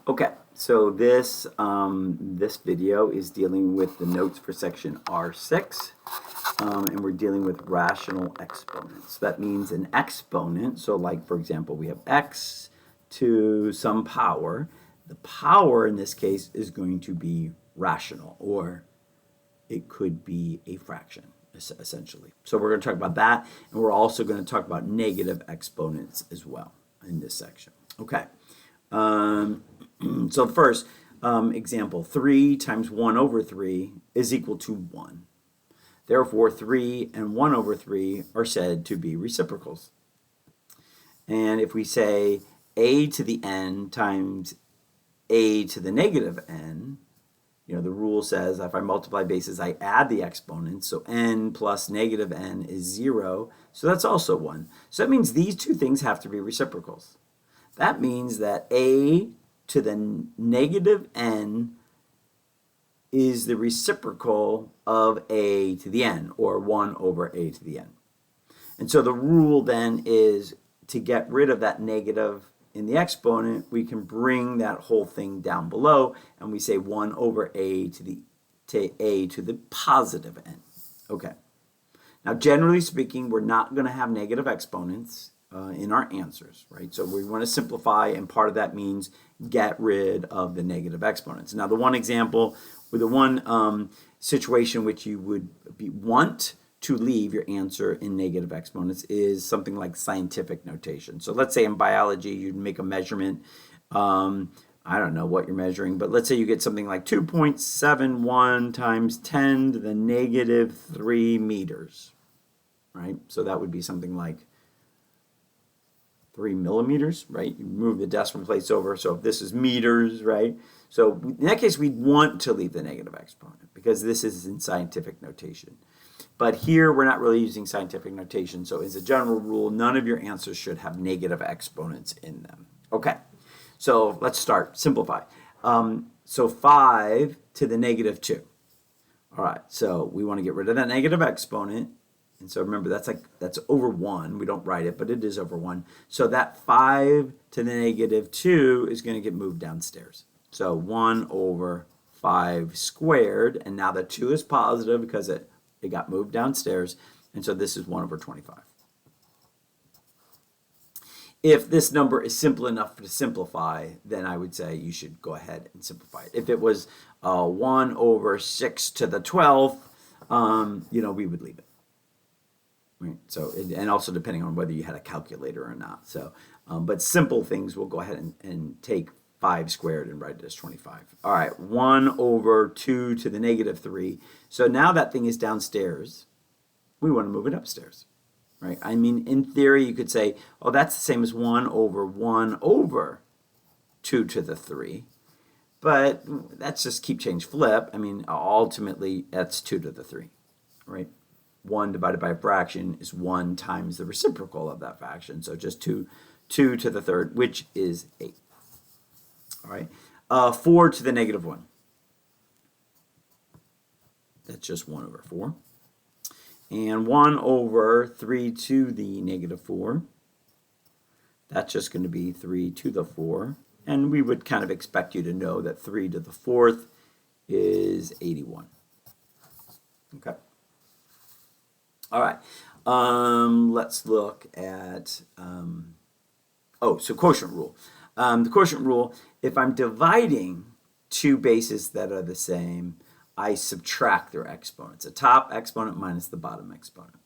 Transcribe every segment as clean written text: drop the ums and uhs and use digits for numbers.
Okay, so this video is dealing with the notes for section R6, and we're dealing with rational exponents. That means an exponent, so like for example we have x to some power. The power in this case is going to be rational, or it could be a fraction, essentially. So we're going to talk about that, and we're also going to talk about negative exponents as well in this section. Okay. So first, example, 3 times 1 over 3 is equal to 1. Therefore, 3 and 1 over 3 are said to be reciprocals. And if we say a to the n times a to the negative n, the rule says if I multiply bases, I add the exponents. So n plus negative n is 0. So that's also 1. So that means these two things have to be reciprocals. That means that a to the negative n is the reciprocal of a to the n, or 1 over a to the n. And so the rule then is to get rid of that negative in the exponent, we can bring that whole thing down below, and we say 1 over a to the positive n. Okay. Now, generally speaking, we're not going to have negative exponents in our answers, right? So we want to simplify, and part of that means get rid of the negative exponents. Now, the one example, with the one situation which you would want to leave your answer in negative exponents is something like scientific notation. So let's say in biology you'd make a measurement. I don't know what you're measuring, but let's say you get something like 2.71 times 10 to the negative 3 meters, right? So that would be something like 3 millimeters, right? You move the decimal place over, so if this is meters, right? So in that case, we'd want to leave the negative exponent because this is in scientific notation. But here, we're not really using scientific notation, so as a general rule, none of your answers should have negative exponents in them. Okay, so let's start, simplify. So 5 to the negative 2. All right, so we want to get rid of that negative exponent. And so remember, that's over 1. We don't write it, but it is over 1. So that 5 to the negative 2 is going to get moved downstairs. So 1 over 5 squared, and now the 2 is positive because it got moved downstairs, and so this is 1 over 25. If this number is simple enough to simplify, then I would say you should go ahead and simplify it. If it was 1 over 6 to the 12th, we would leave it. Right. So, and also depending on whether you had a calculator or not. So, but simple things, we'll go ahead and take 5 squared and write it as 25. All right, 1 over 2 to the negative 3. So now that thing is downstairs. We want to move it upstairs, right? I mean, in theory, you could say, oh, that's the same as 1 over 2 to the 3. But that's just keep, change, flip. I mean, ultimately, that's 2 to the 3, right? 1 divided by a fraction is 1 times the reciprocal of that fraction. So just 2 to the third, which is 8. All right, 4 to the negative 1. That's just 1 over 4. And 1 over 3 to the negative 4. That's just going to be 3 to the 4. And we would kind of expect you to know that 3 to the 4th is 81. Okay. All right. Let's look at, so quotient rule. The quotient rule, if I'm dividing two bases that are the same, I subtract their exponents. The top exponent minus the bottom exponent.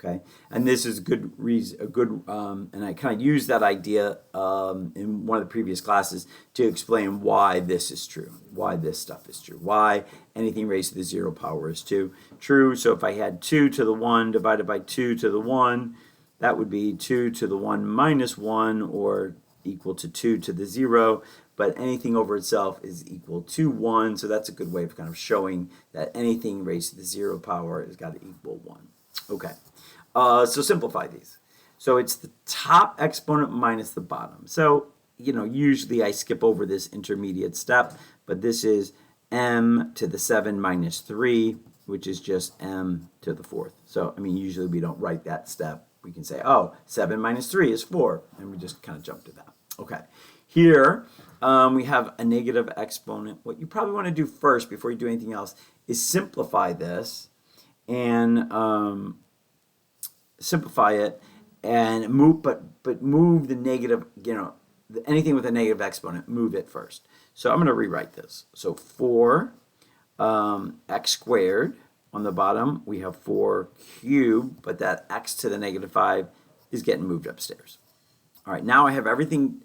Okay, and this is a good reason. And I kind of used that idea in one of the previous classes to explain why this is true, why this stuff is true, why anything raised to the 0 power is true. So if I had 2 to the 1 divided by 2 to the 1, that would be 2 to the 1 minus 1, or equal to 2 to the 0, but anything over itself is equal to 1, so that's a good way of kind of showing that anything raised to the 0 power has got to equal 1. Okay, so simplify these. So it's the top exponent minus the bottom. So, usually I skip over this intermediate step, but this is m to the 7 minus 3, which is just m to the 4th. So, usually we don't write that step. We can say, 7 minus 3 is 4, and we just kind of jump to that. Okay, here we have a negative exponent. What you probably want to do first before you do anything else is simplify this and simplify it and move, but move the negative, anything with a negative exponent, move it first. So I'm going to rewrite this. So 4 x squared on the bottom, we have 4 cubed, but that x to the negative 5 is getting moved upstairs. All right, now I have everything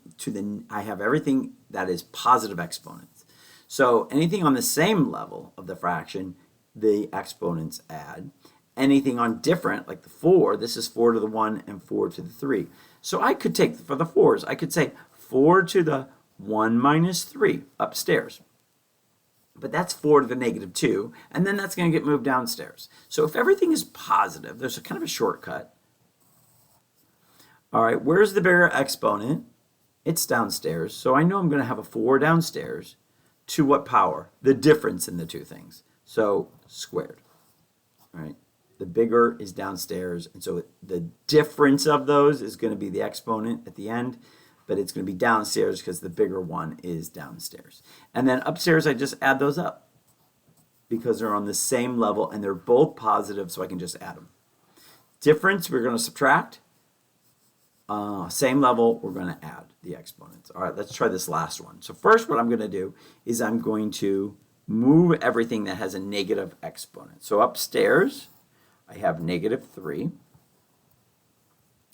that is positive exponents. So anything on the same level of the fraction, the exponents add. Anything on different, like the 4, this is 4 to the 1 and 4 to the 3. So I could take, for the 4s, I could say 4 to the 1 minus 3 upstairs. But that's 4 to the negative 2, and then that's going to get moved downstairs. So if everything is positive, there's a kind of a shortcut. All right, where's the bigger exponent? It's downstairs, so I know I'm going to have a 4 downstairs. To what power? The difference in the two things. So squared. All right, the bigger is downstairs, and so the difference of those is going to be the exponent at the end, but it's going to be downstairs because the bigger one is downstairs. And then upstairs, I just add those up because they're on the same level and they're both positive, so I can just add them. Difference, we're going to subtract. Same level, we're going to add the exponents. All right, let's try this last one. So first what I'm going to do is I'm going to move everything that has a negative exponent. So upstairs, I have negative 3.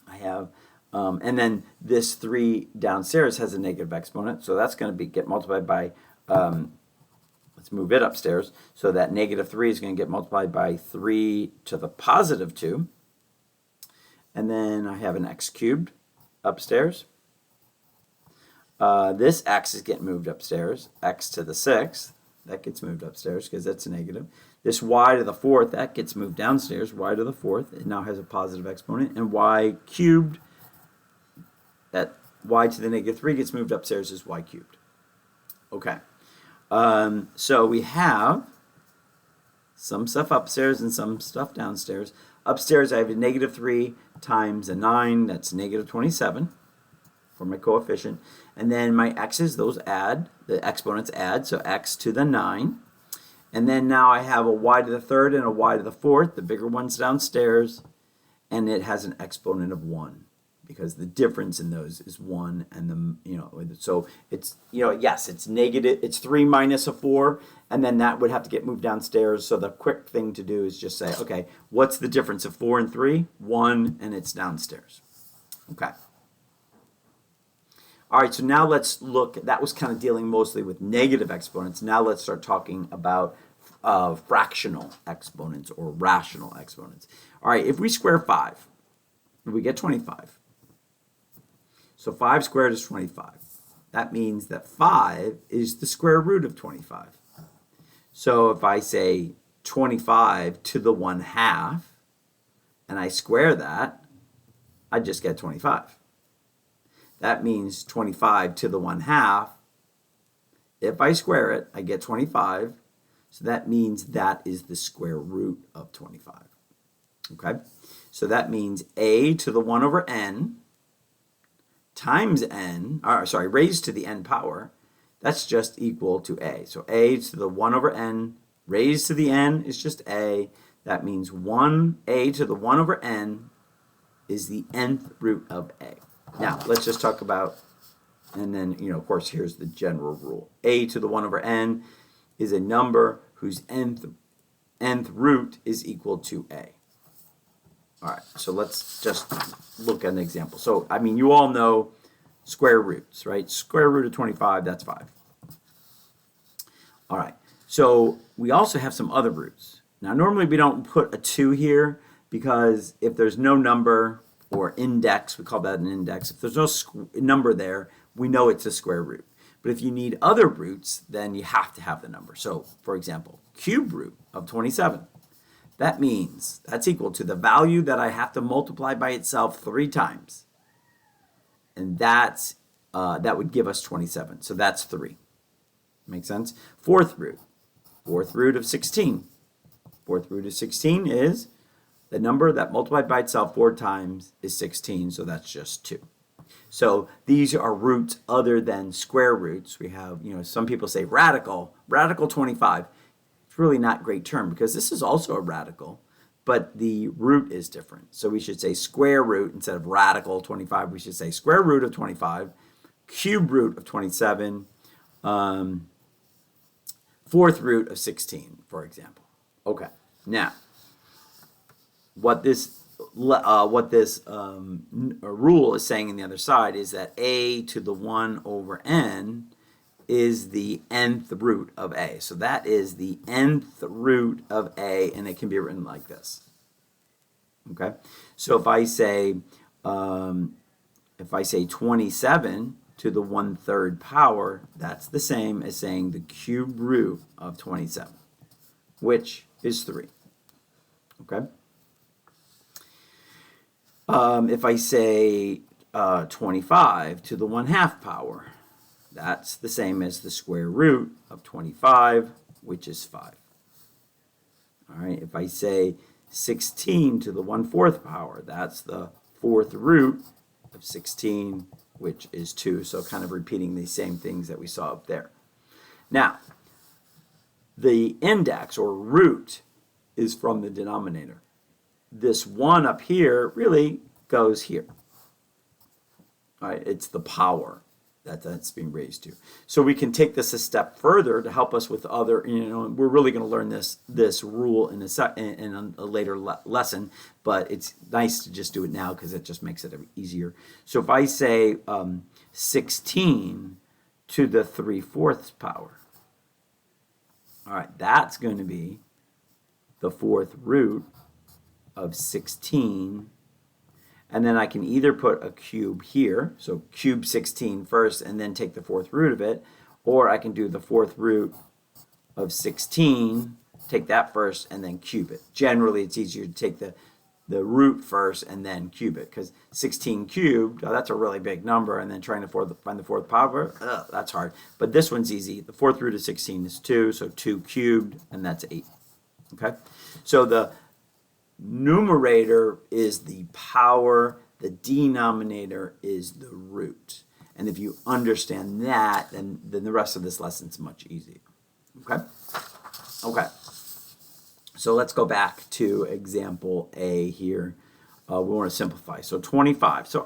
I have, and then this 3 downstairs has a negative exponent, so that's going to get multiplied by, let's move it upstairs, so that negative 3 is going to get multiplied by 3 to the positive 2. And then I have an x cubed upstairs. This x is getting moved upstairs. X to the 6th, that gets moved upstairs because that's a negative. This y to the 4th, that gets moved downstairs. Y to the 4th, it now has a positive exponent. And y cubed, that y to the negative 3 gets moved upstairs is y cubed. Okay. So we have some stuff upstairs and some stuff downstairs. Upstairs, I have a negative 3 times a 9. That's negative 27 for my coefficient. And then my x's, those add. The exponents add, so x to the 9. And then now I have a y to the 3rd and a y to the 4th. The bigger one's downstairs. And it has an exponent of 1 because the difference in those is 1. And so it's, yes, it's negative. It's 3 minus a 4. And then that would have to get moved downstairs. So the quick thing to do is just say, okay, what's the difference of 4 and 3? 1, and it's downstairs. Okay. All right, so now let's look. That was kind of dealing mostly with negative exponents. Now let's start talking about fractional exponents or rational exponents. All right, if we square 5, we get 25. So 5 squared is 25. That means that 5 is the square root of 25. So if I say 25 to the 1/2 and I square that, I just get 25. That means 25 to the 1/2. If I square it, I get 25. So that means that is the square root of 25. Okay? So that means a to the 1 over n times n, raised to the n power, that's just equal to a. So a to the 1 over n raised to the n is just a. That means a to the 1 over n is the nth root of a. Now, let's just talk about, and then, of course, here's the general rule. A to the 1 over n is a number whose nth root is equal to a. All right, so let's just look at an example. So, you all know square roots, right? Square root of 25, that's 5. All right, so we also have some other roots. Now, normally we don't put a 2 here because if there's no number or index, we call that an index. If there's no number there, we know it's a square root. But if you need other roots, then you have to have the number. So, for example, cube root of 27. That means that's equal to the value that I have to multiply by itself 3 times. And that would give us 27. So that's 3. Make sense? Fourth root of 16. Fourth root of 16 is the number that multiplied by itself 4 times is 16, so that's just 2. So these are roots other than square roots. We have, some people say radical 25. It's really not a great term because this is also a radical, but the root is different. So we should say square root instead of radical 25. We should say square root of 25, cube root of 27, fourth root of 16, for example. Okay, now what this rule is saying on the other side is that a to the 1 over n is the nth root of a. So that is the nth root of a, and it can be written like this. Okay, so if I say 27 to the 1/3 power, that's the same as saying the cube root of 27, which is 3. Okay. If I say 25 to the 1/2 power, that's the same as the square root of 25, which is 5. All right, if I say 16 to the 1/4 power, that's the fourth root of 16, which is 2. So kind of repeating the same things that we saw up there. Now, the index or root is from the denominator. This 1 up here really goes here. All right, it's the power that's being raised to. So we can take this a step further to help us with other, we're really going to learn this rule in a later lesson, but it's nice to just do it now because it just makes it easier. So if I say 16 to the 3/4 power, all right, that's going to be the fourth root of 16, and then I can either put a cube here, so cube 16 first and then take the fourth root of it, or I can do the fourth root of 16, take that first and then cube it. Generally it's easier to take the root first and then cube it, because 16 cubed, that's a really big number, and then trying to find the fourth power, that's hard. But this one's easy. The fourth root of 16 is 2, so 2 cubed, and that's 8. Okay, so the numerator is the power, the denominator is the root. And if you understand that, then the rest of this lesson is much easier. Okay? Okay. So let's go back to example A here. We want to simplify. So 25. So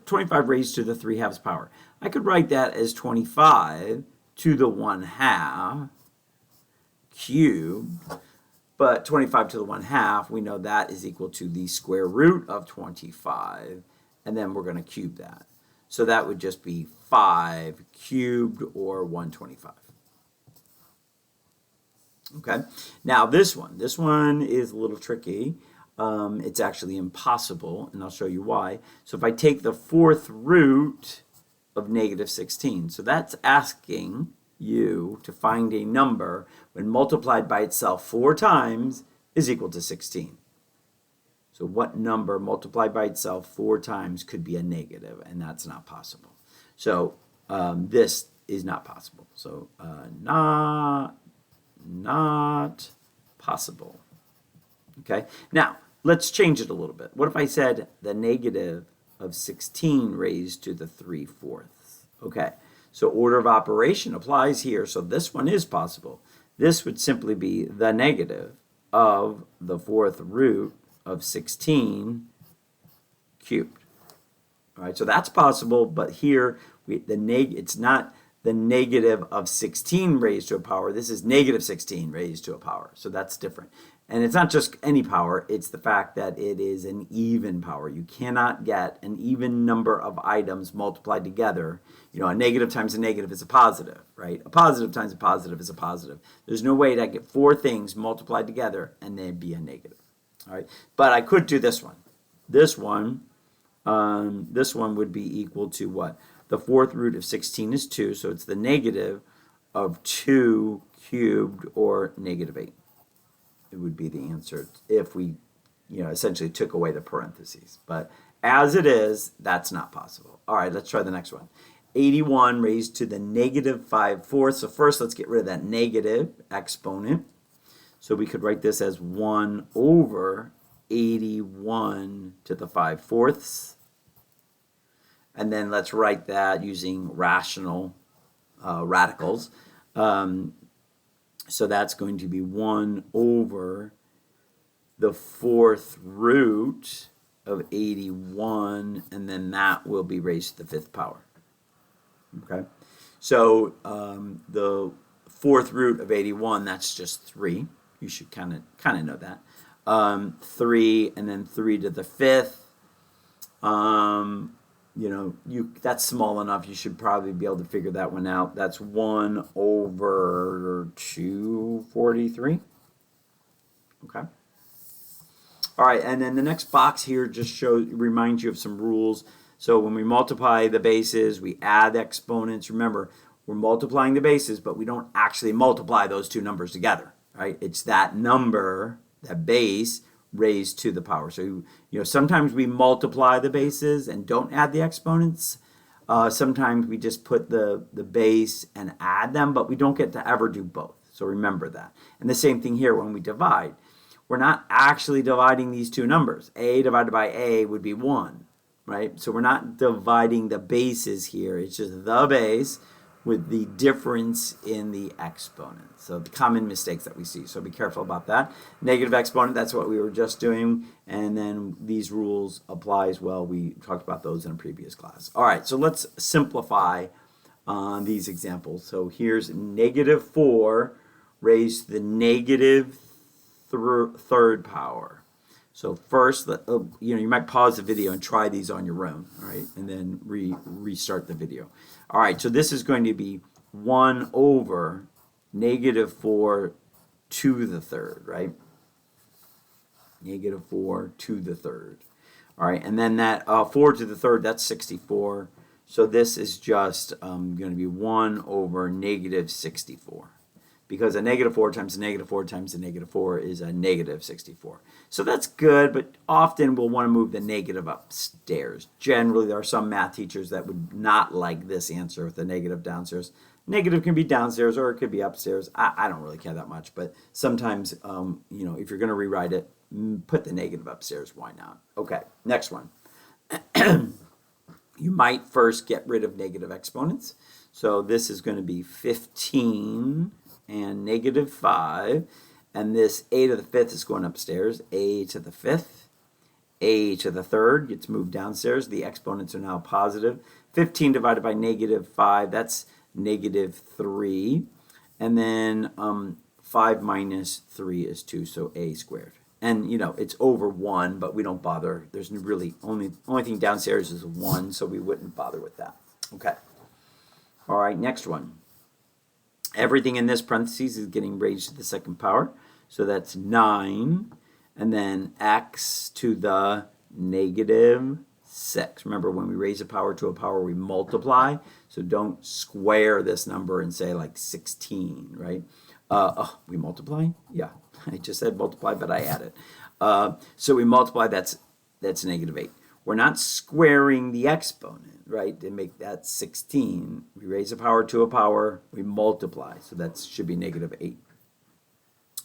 25 raised to the 3/2 power. I could write that as 25 to the 1/2 cubed. But 25 to the 1/2, we know that is equal to the square root of 25, and then we're going to cube that. So that would just be 5 cubed, or 125. Okay, now this one is a little tricky. It's actually impossible, and I'll show you why. So if I take the fourth root of -16, so that's asking you to find a number when multiplied by itself 4 times is equal to 16. So what number multiplied by itself 4 times could be a negative? And that's not possible. So this is not possible. So not possible. Okay, now let's change it a little bit. What if I said the negative of 16 raised to the 3/4? Okay, so order of operation applies here, so this one is possible. This would simply be the negative of the fourth root of 16 cubed. All right, so that's possible, but here it's not the negative of 16 raised to a power. This is negative 16 raised to a power, so that's different. And it's not just any power, it's the fact that it is an even power. You cannot get an even number of items multiplied together. A negative times a negative is a positive, right? A positive times a positive is a positive. There's no way to get 4 things multiplied together and they'd be a negative. All right, but I could do this one. This one would be equal to what? The fourth root of 16 is 2, so it's the negative of 2 cubed, or -8. It would be the answer if we, essentially took away the parentheses. But as it is, that's not possible. All right, let's try the next one. 81 raised to the -5/4. So first, let's get rid of that negative exponent. So we could write this as 1 over 81 to the 5/4. And then let's write that using rational radicals. So that's going to be 1 over the 4th root of 81, and then that will be raised to the 5th power. Okay, so the 4th root of 81, that's just 3. You should kind of know that. 3 and then 3 to the 5th. That's small enough. You should probably be able to figure that one out. That's 1 over 243. Okay. All right, and then the next box here just reminds you of some rules. So when we multiply the bases, we add the exponents. Remember, we're multiplying the bases, but we don't actually multiply those two numbers together, right? It's that number, that base, raised to the power. So, sometimes we multiply the bases and don't add the exponents. Sometimes we just put the base and add them, but we don't get to ever do both. So remember that. And the same thing here when we divide. We're not actually dividing these two numbers. A divided by A would be 1, right? So we're not dividing the bases here. It's just the base with the difference in the exponent. So the common mistakes that we see. So be careful about that. Negative exponent, that's what we were just doing. And then these rules apply as well. We talked about those in a previous class. All right, so let's simplify these examples. So here's -4 raised to the -3rd power. So first, you might pause the video and try these on your own, all right, and then restart the video. All right, so this is going to be 1 over -4 to the 3rd, right? -4 to the 3rd. All right, and then that 4 to the 3rd, that's 64. So this is just going to be 1 over -64. Because a -4 times a -4 times a -4 is a -64. So that's good, but often we'll want to move the negative upstairs. Generally, there are some math teachers that would not like this answer with the negative downstairs. Negative can be downstairs or it could be upstairs. I don't really care that much, but sometimes, if you're going to rewrite it, put the negative upstairs. Why not? Okay, next one. You might first get rid of negative exponents. So this is going to be 15 and -5, and this a to the 5th is going upstairs. A to the 5th, a to the 3rd gets moved downstairs. The exponents are now positive. 15 divided by -5, that's -3, and then 5 minus 3 is 2, so a squared. And it's over 1, but we don't bother. There's really only thing downstairs is 1, so we wouldn't bother with that. Okay. All right, next one. Everything in this parentheses is getting raised to the 2nd power. So that's 9. And then x to the -6. Remember, when we raise a power to a power, we multiply. So don't square this number and say like 16, right? We multiply? Yeah, I just said multiply, but I added. So we multiply, that's -8. We're not squaring the exponent, right, to make that 16. We raise a power to a power, we multiply, so that should be -8.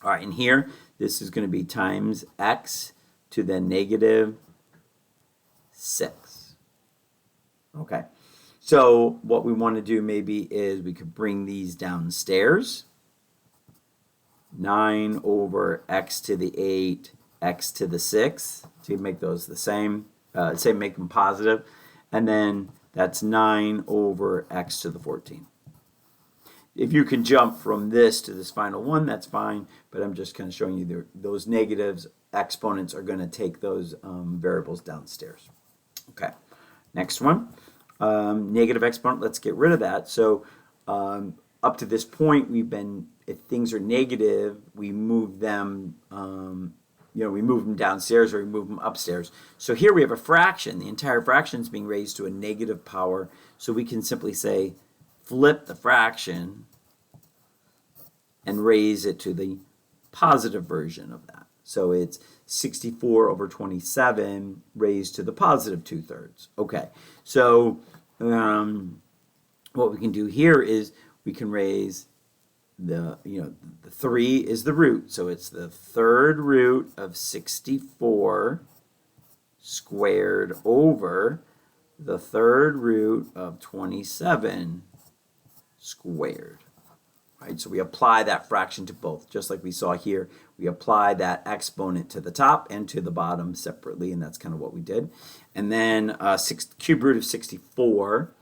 All right, and here, this is going to be times x to the -6. Okay, so what we want to do maybe is we could bring these downstairs. 9 over x to the 8, x to the 6, so you make those the same. Make them positive, and then that's 9 over x to the 14. If you can jump from this to this final one, that's fine, but I'm just kind of showing you those negatives. Exponents are going to take those variables downstairs. Okay, next one. Negative exponent, let's get rid of that. So up to this point, if things are negative, we move them we move them downstairs or we move them upstairs. So here we have a fraction. The entire fraction is being raised to a negative power. So we can simply say, flip the fraction and raise it to the positive version of that. So it's 64 over 27 raised to the positive 2/3. Okay, so what we can do here is we can raise the 3 is the root, so it's the 3rd root of 64 squared over the third root of 27 squared. Right? So we apply that fraction to both, just like we saw here. We apply that exponent to the top and to the bottom separately, and that's kind of what we did. And then cube root of 64,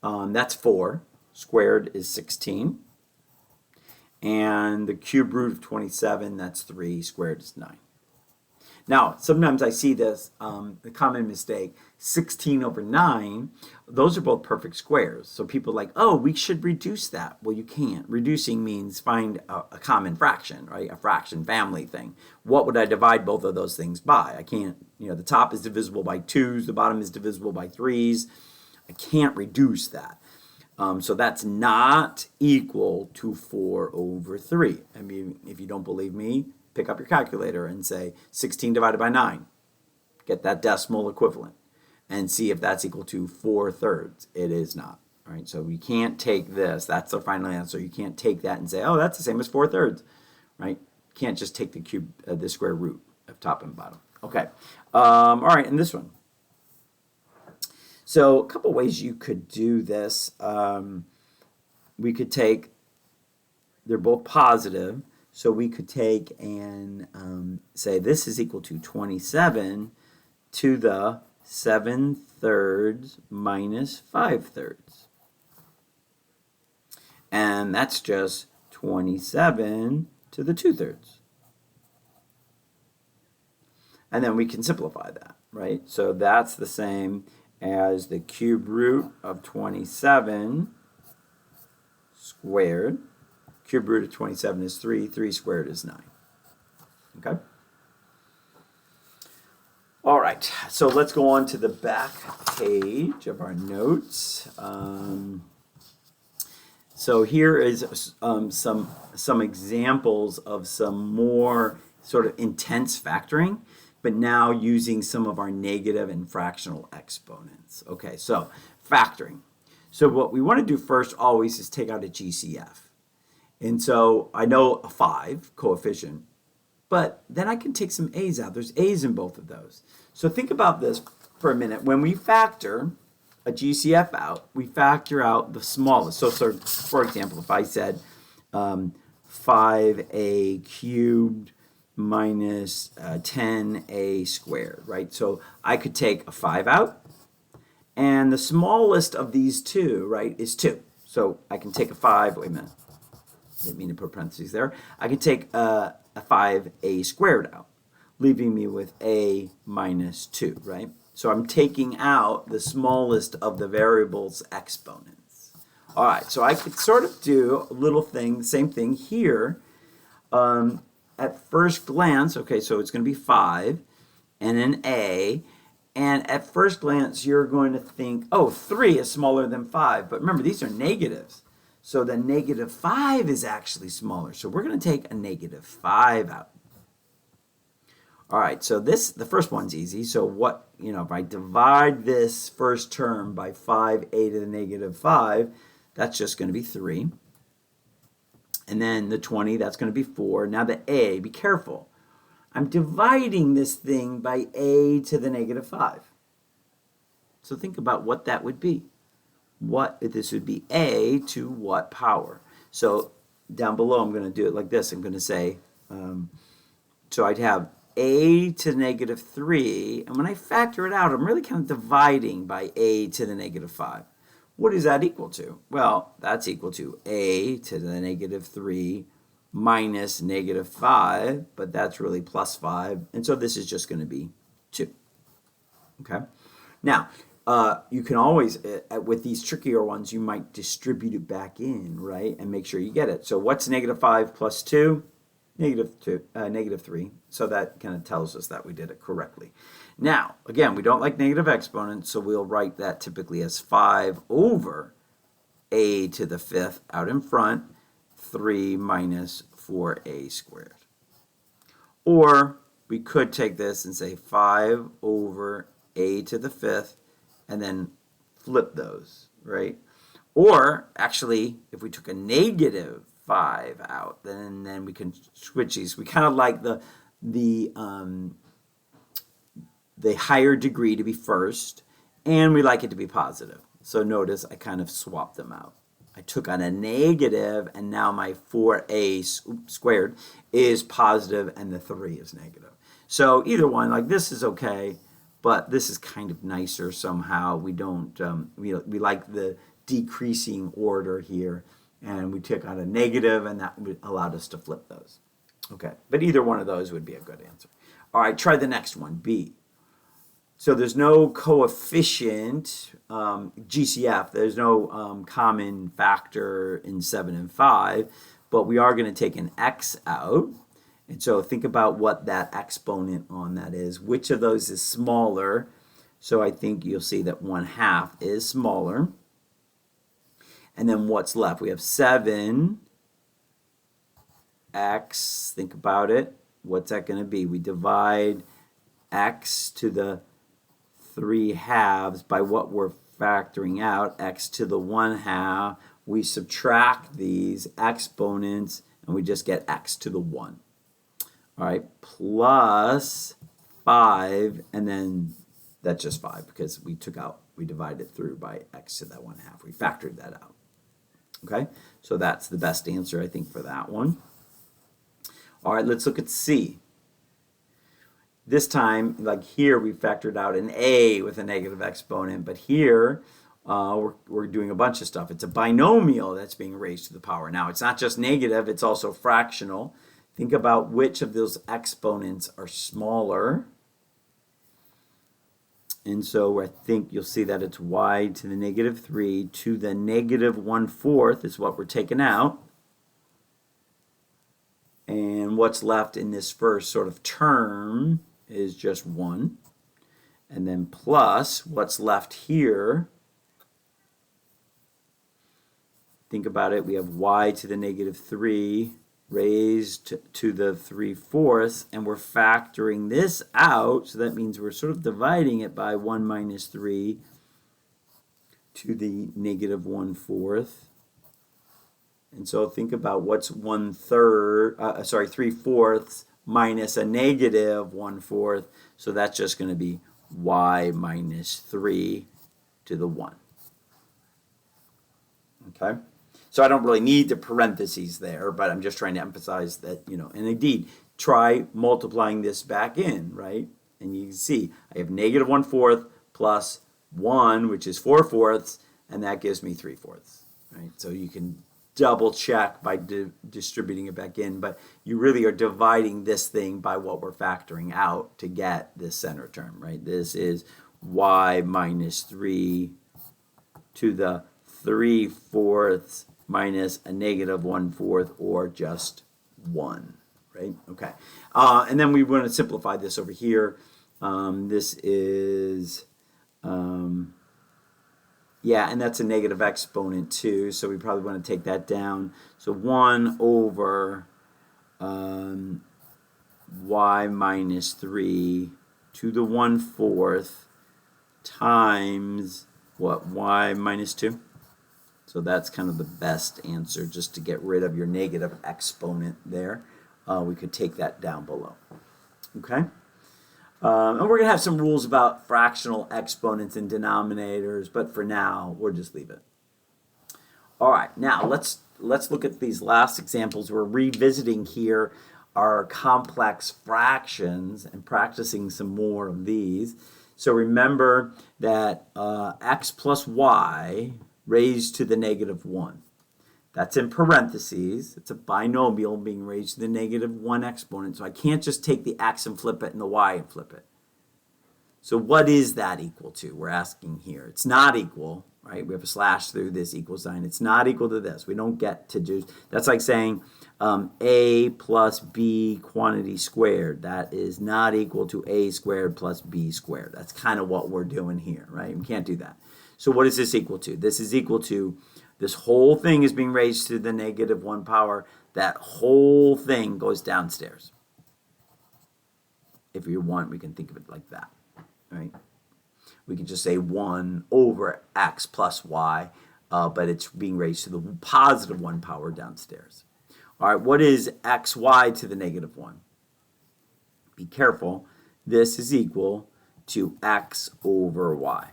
that's 4. Squared is 16. And the cube root of 27, that's 3. Squared is 9. Now, sometimes I see this, the common mistake, 16 over 9, those are both perfect squares. So people are like, oh, we should reduce that. Well, you can't. Reducing means find a common fraction, right? A fraction family thing. What would I divide both of those things by? I can't, the top is divisible by 2s, the bottom is divisible by 3s. I can't reduce that. So that's not equal to 4 over 3. I mean, if you don't believe me, pick up your calculator and say 16 divided by 9. Get that decimal equivalent and see if that's equal to 4/3. It is not. Right? So you can't take this. That's the final answer. You can't take that and say, oh, that's the same as 4/3. Right? You can't just take the square root of top and bottom. Okay. All right, and this one. So a couple ways you could do this. We could take, they're both positive, so we could take and say this is equal to 27 to the 7/3 minus 5/3. And that's just 27 to the 2/3. And then we can simplify that, right? So that's the same as the cube root of 27 squared. Cube root of 27 is 3. 3 squared is 9. Okay? All right, so let's go on to the back page of our notes. So here is some examples of some more sort of intense factoring, but now using some of our negative and fractional exponents. Okay, so factoring. So what we want to do first always is take out a GCF. And so I know a 5 coefficient, but then I can take some A's out. There's A's in both of those. So think about this for a minute. When we factor a GCF out, we factor out the smallest. So for example, if I said 5a cubed minus 10a squared, right? So I could take a 5 out, and the smallest of these two, right, is 2. So I can take a 5, wait a minute, didn't mean to put parentheses there. I can take a 5a squared out, leaving me with a minus 2, right? So I'm taking out the smallest of the variable's exponents. All right, so I could sort of do a little thing, same thing here. At first glance, okay, so it's going to be 5 and an a. And at first glance, you're going to think, oh, 3 is smaller than 5. But remember, these are negatives. So the negative 5 is actually smaller. So we're going to take a negative 5 out. All right, so the first one's easy. So what, if I divide this first term by 5a to the negative 5, that's just going to be 3. And then the 20, that's going to be 4. Now the a, be careful. I'm dividing this thing by a to the negative 5. So think about what that would be. This would be a to what power? So down below, I'm going to do it like this. I'm going to say, so I'd have a to the negative 3. And when I factor it out, I'm really kind of dividing by a to the negative 5. What is that equal to? Well, that's equal to a to the negative 3 minus negative 5, but that's really plus 5. And so this is just going to be 2. Okay? Now, you can always, with these trickier ones, you might distribute it back in, right? And make sure you get it. So what's negative 5 plus 2? Negative 3. So that kind of tells us that we did it correctly. Now, again, we don't like negative exponents, so we'll write that typically as 5 over a to the 5th out in front, 3 minus 4a squared. Or we could take this and say 5 over a to the 5th and then flip those, right? Or actually, if we took a negative 5 out, then we can switch these. We kind of like the higher degree to be first and we like it to be positive. So notice I kind of swapped them out. I took on a negative, and now my 4a squared is positive, and the 3 is negative. So either one, like this is okay, but this is kind of nicer somehow. We don't, we like the decreasing order here, and we took on a negative, and that allowed us to flip those. Okay, but either one of those would be a good answer. All right, try the next one, B. So there's no coefficient, GCF, there's no common factor in 7 and 5, but we are going to take an x out. And so think about what that exponent on that is. Which of those is smaller? So I think you'll see that 1/2 is smaller. And then what's left? We have 7x, think about it. What's that going to be? We divide x to the 3/2 by what we're factoring out, x to the 1/2. We subtract these exponents, and we just get x to the 1. All right, plus 5, and then that's just 5 because we divided through by x to that 1/2. We factored that out. Okay, so that's the best answer, I think, for that one. All right, let's look at C. This time, like here, we factored out an a with a negative exponent, but here we're doing a bunch of stuff. It's a binomial that's being raised to the power. Now, it's not just negative, it's also fractional. Think about which of those exponents are smaller. And so I think you'll see that it's y to the negative 3 to the negative 1/4 is what we're taking out. And what's left in this first sort of term is just 1. And then plus what's left here. Think about it. We have y to the negative 3 raised to the 3/4, and we're factoring this out. So that means we're sort of dividing it by 1 minus 3 to the negative 1/4. And so think about what's 3/4 minus a negative 1/4. So that's just going to be y minus 3 to the 1. Okay? So I don't really need the parentheses there, but I'm just trying to emphasize that, and indeed, try multiplying this back in, right? And you can see I have negative 1/4 plus 1, which is 4/4, and that gives me 3/4, right? So you can double check by distributing it back in, but you really are dividing this thing by what we're factoring out to get this center term, right? This is y minus 3 to the 3/4 minus a negative 1/4, or just 1, right? Okay. And then we want to simplify this over here. This is, yeah, and that's a negative exponent too, so we probably want to take that down. So 1 over y minus 3 to the 1/4 times what? Y minus 2? So that's kind of the best answer, just to get rid of your negative exponent there. We could take that down below. Okay? And we're going to have some rules about fractional exponents and denominators, but for now, we'll just leave it. All right, now let's look at these last examples. We're revisiting here our complex fractions and practicing some more of these. So remember that x plus y raised to the negative 1. That's in parentheses. It's a binomial being raised to the negative 1 exponent. So I can't just take the x and flip it and the y and flip it. So what is that equal to? We're asking here. It's not equal, right? We have a slash through this equal sign. It's not equal to this. We don't get to do, that's like saying a plus b quantity squared. That is not equal to a squared plus b squared. That's kind of what we're doing here, right? We can't do that. So what is this equal to? This is equal to, this whole thing is being raised to the negative 1 power. That whole thing goes downstairs. If you want, we can think of it like that, right? We can just say 1 over x plus y, but it's being raised to the positive 1 power downstairs. All right, what is xy to the negative 1? Be careful. This is equal to x over y.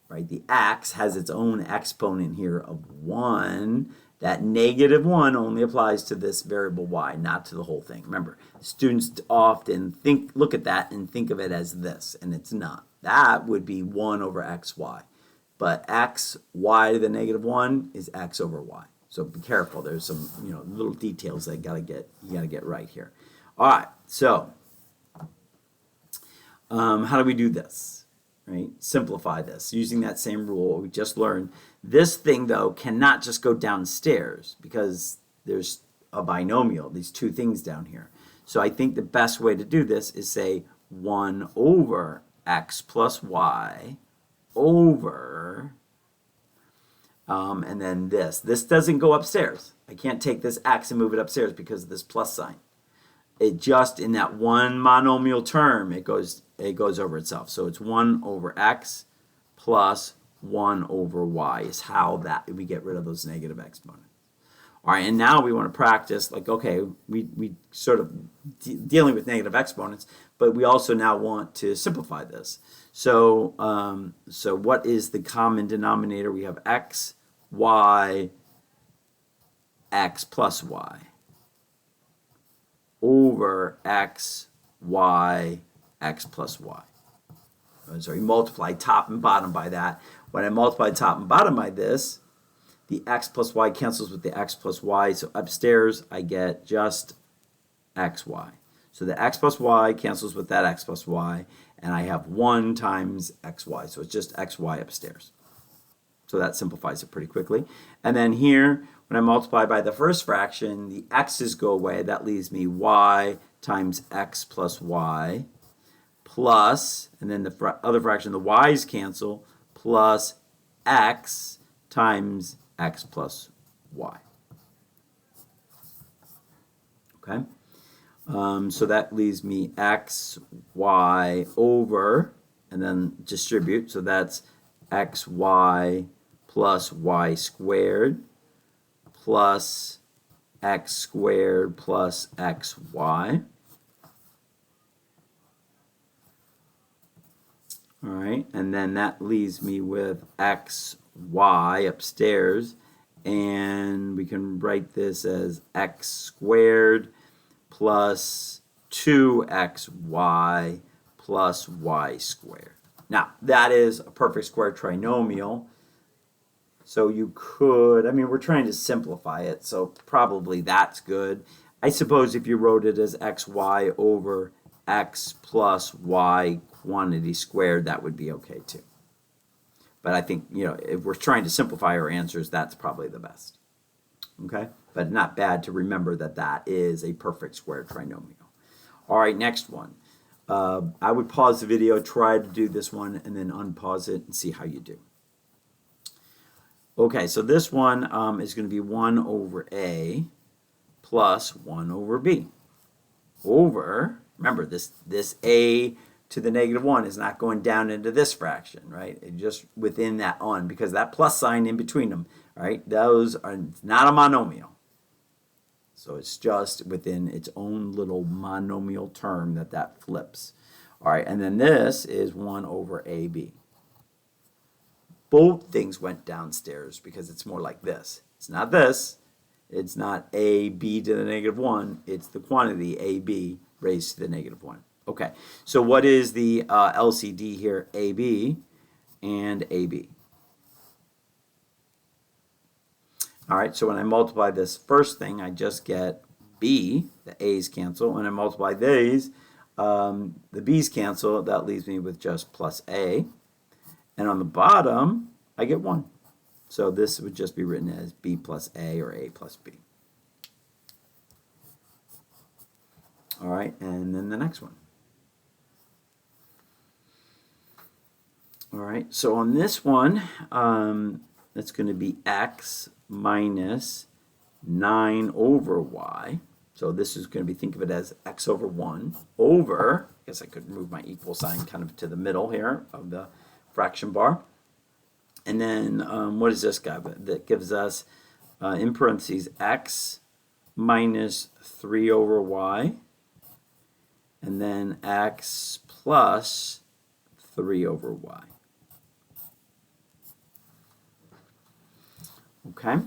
right? The x has its own exponent here of 1. That negative 1 only applies to this variable y, not to the whole thing. Remember, students often look at that and think of it as this, and it's not. That would be 1 over xy. But x, y to the negative 1 is x over y. So be careful. There's some little details that you gotta get right here. All right, so how do we do this? Right? Simplify this using that same rule we just learned. This thing, though, cannot just go downstairs because there's a binomial, these two things down here. So I think the best way to do this is say 1 over x plus y over, and then this. This doesn't go upstairs. I can't take this x and move it upstairs because of this plus sign. It just, in that one monomial term, it goes over itself. So it's 1 over x plus 1 over y is how that we get rid of those negative exponents. All right, and now we want to practice, like, okay, we sort of dealing with negative exponents, but we also now want to simplify this. So, so what is the common denominator? We have x, y, x plus y over x, y, x plus y. So you multiply top and bottom by that. When I multiply top and bottom by this, the x plus y cancels with the x plus y. So upstairs, I get just xy. So the x plus y cancels with that x plus y, and I have 1 times xy. So it's just xy upstairs. So that simplifies it pretty quickly. And then here, when I multiply by the first fraction, the x's go away. That leaves me y times x plus y plus, and then the other fraction, the y's cancel, plus x times x plus y. Okay? So that leaves me x, y over, and then distribute. So that's xy plus y squared plus x squared plus xy. All right, and then that leaves me with xy upstairs, and we can write this as x squared plus 2xy plus y squared. Now, that is a perfect square trinomial. So you could, I mean, we're trying to simplify it, so probably that's good. I suppose if you wrote it as xy over x plus y quantity squared, that would be okay too. But I think, if we're trying to simplify our answers, that's probably the best. Okay? But not bad to remember that that is a perfect square trinomial. All right, next one. I would pause the video, try to do this one, and then unpause it and see how you do. Okay, so this one is going to be 1 over a plus 1 over b over, remember, this a to the negative 1 is not going down into this fraction, right? It's just within that on, because that plus sign in between them, right? Those are not a monomial. So it's just within its own little monomial term that flips. All right, and then this is 1 over ab. Both things went downstairs because it's more like this. It's not this. It's not ab to the negative 1. It's the quantity ab raised to the negative 1. Okay, so what is the LCD here? AB and AB. All right, so when I multiply this first thing, I just get B. The A's cancel. When I multiply these, the B's cancel. That leaves me with just plus A. And on the bottom, I get 1. So this would just be written as B plus A or A plus B. All right, and then the next one. All right, so on this one, it's going to be x minus 9 over y. So this is going to be, think of it as x over 1 over, I guess I could move my equal sign kind of to the middle here of the fraction bar. And then what is this guy? That gives us, in parentheses, x minus 3 over y, and then x plus 3 over y. Okay.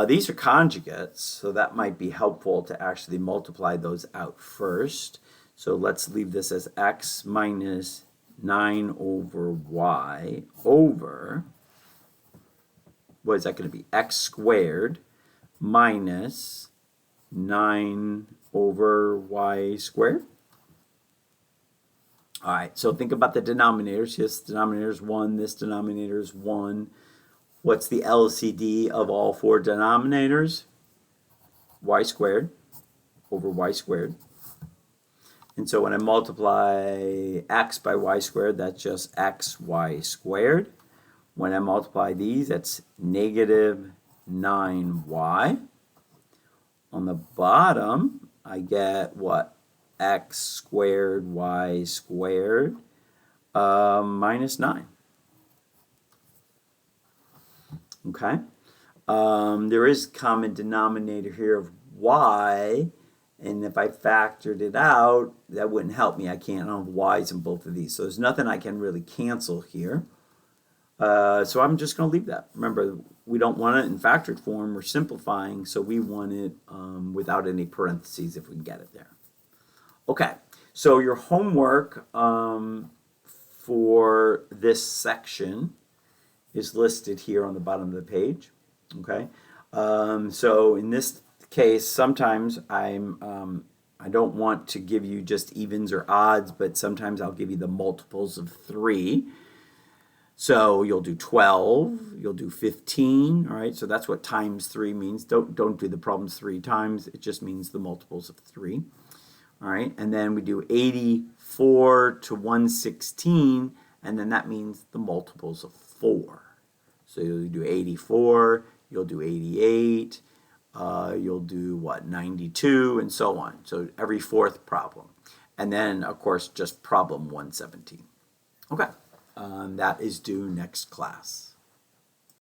These are conjugates, so that might be helpful to actually multiply those out first. So let's leave this as x minus 9 over y over, what is that going to be? X squared minus 9 over y squared. All right, so think about the denominators. This denominator is 1, this denominator is 1. What's the LCD of all four denominators? Y squared over y squared. And so when I multiply x by y squared, that's just xy squared. When I multiply these, that's negative 9y. On the bottom, I get what? X squared y squared minus 9. Okay? There is common denominator here of y, and if I factored it out, that wouldn't help me. I can't have y's in both of these. So there's nothing I can really cancel here. So I'm just going to leave that. Remember, we don't want it in factored form. We're simplifying, so we want it without any parentheses if we can get it there. Okay, so your homework for this section is listed here on the bottom of the page. Okay, so in this case, sometimes I don't want to give you just evens or odds, but sometimes I'll give you the multiples of 3. So you'll do 12, you'll do 15, all right? So that's what times 3 means. Don't do the problems 3 times. It just means the multiples of 3, all right? And then we do 84 to 116, and then that means the multiples of 4. So you'll do 84, you'll do 88, you'll do, what, 92, and so on. So every fourth problem. And then, of course, just problem 117. Okay. That is due next class.